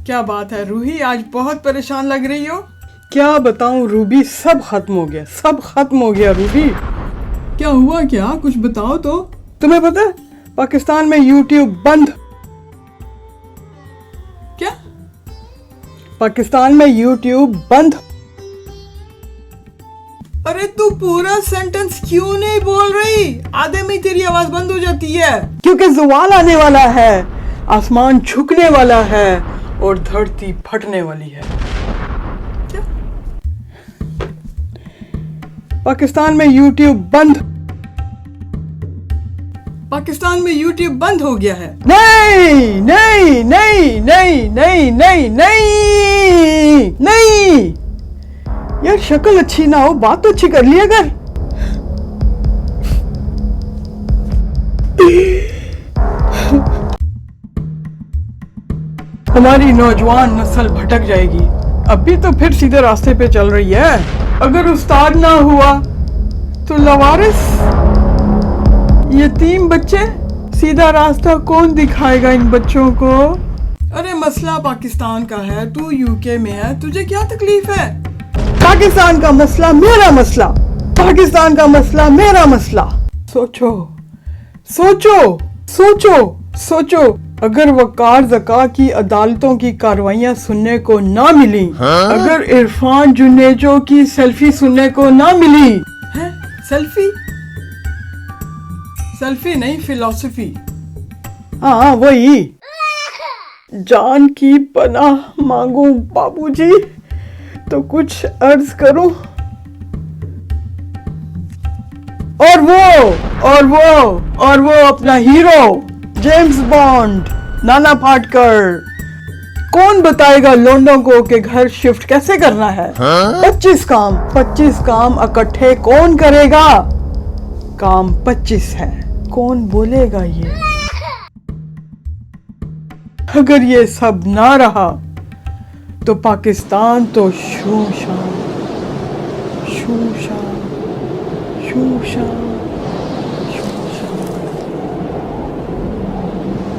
क्या बात है रूही, आज बहुत परेशान लग रही हो। क्या बताऊं रूबी, सब खत्म हो गया, सब खत्म हो गया रूबी। क्या हुआ, क्या कुछ बताओ तो। तुम्हें पता है पाकिस्तान में यूट्यूब बंद। क्या? पाकिस्तान में यूट्यूब बंद। अरे तू पूरा सेंटेंस क्यों नहीं बोल रही? आधे में तेरी आवाज बंद हो जाती है। क्योंकि ज़वाल आने वाला है, आसमान झुकने वाला है और धरती फटने वाली है। क्या? पाकिस्तान में यूट्यूब बंद। पाकिस्तान में यूट्यूब बंद हो गया है। नहीं नहीं नहीं नहीं नहीं नहीं नहीं नहीं, यार शक्ल अच्छी ना हो, बात तो अच्छी कर लिया कर। हमारी नौजवान नस्ल भटक जाएगी। अभी तो फिर सीधे रास्ते पे चल रही है। अगर उस्ताद ना हुआ तो लवारिस, यतीम बच्चे, सीधा रास्ता कौन दिखाएगा इन बच्चों को? अरे मसला पाकिस्तान का है, तू यूके में है, तुझे क्या तकलीफ है? पाकिस्तान का मसला मेरा मसला, पाकिस्तान का मसला मेरा मसला। सोचो सोचो सोचो सोचो, अगर वकार ज़का की अदालतों की कार्रवाइयां सुनने को ना मिली, अगर इरफान जुनेजो की सेल्फी सुनने को ना मिली। हैं? सेल्फी? सेल्फी नहीं, फिलॉसफी। हाँ वही। जान की पनाह मांगू बाबूजी तो कुछ अर्ज करूं। और वो अपना hero James bond, Nana Patekar. कौन बताएगा लोंडों को कि घर शिफ्ट कैसे करना है? 25 काम इकट्ठे कौन करेगा? काम 25 है, कौन बोलेगा ये? अगर ये सब ना रहा तो पाकिस्तान तो शूशान शूशान शूशान।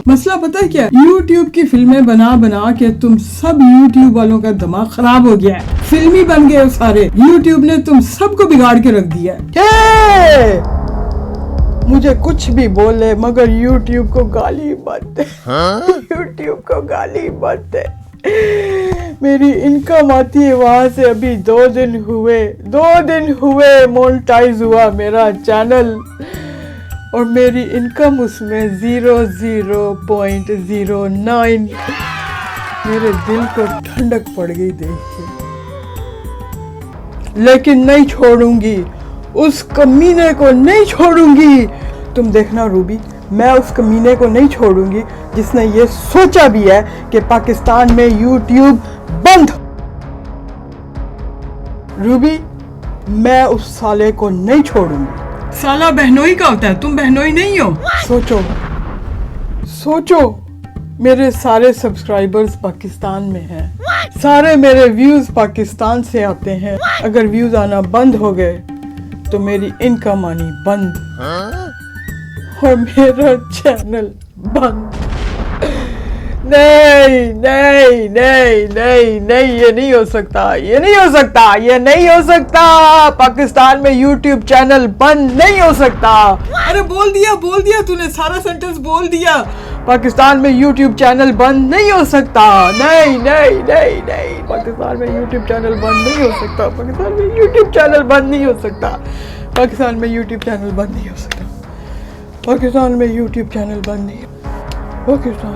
मसला पता है क्या? YouTube की फिल्में बना बना के तुम सब YouTube वालों का दिमाग खराब हो गया है। फिल्मी बन गए सारे। YouTube ने तुम सबको बिगाड़ के रख दिया है। मुझे कुछ भी बोले मगर YouTube को गाली मत दे। YouTube को गाली मत दे। मेरी इनकम आती है वहां से। अभी 2 दिन हुए मोनेटाइज हुआ मेरा चैनल, और मेरी इनकम उसमें 0.09। मेरे दिल को ठंडक पड़ गई देख के। लेकिन नहीं छोड़ूंगी, उस कमीने को नहीं छोड़ूंगी। तुम देखना रूबी, मैं उस कमीने को नहीं छोड़ूंगी जिसने ये सोचा भी है कि पाकिस्तान में यूट्यूब बंद। रूबी, मैं उस साले को नहीं छोड़ूंगी। साला बहनोई का होता है, तुम बहनोई नहीं हो। सोचो, मेरे सारे सब्सक्राइबर्स पाकिस्तान में हैं। सारे मेरे व्यूज पाकिस्तान से आते हैं। अगर व्यूज आना बंद हो गए तो मेरी इनकम आनी बंद और मेरा चैनल बंद। नहीं नहीं नहीं नहीं नहीं, ये नहीं हो सकता। पाकिस्तान में यूट्यूब चैनल बंद नहीं हो सकता। अरे बोल दिया तूने, सारा सेंटेंस बोल दिया। पाकिस्तान में यूट्यूब चैनल बंद नहीं हो सकता। नहीं नहीं नहीं नहीं, पाकिस्तान में यूट्यूब चैनल बंद नहीं हो सकता। पाकिस्तान में यूट्यूब चैनल बंद नहीं हो सकता। पाकिस्तान में यूट्यूब चैनल बंद नहीं हो सकता। पाकिस्तान में यूट्यूब चैनल बंद नहीं। पाकिस्तान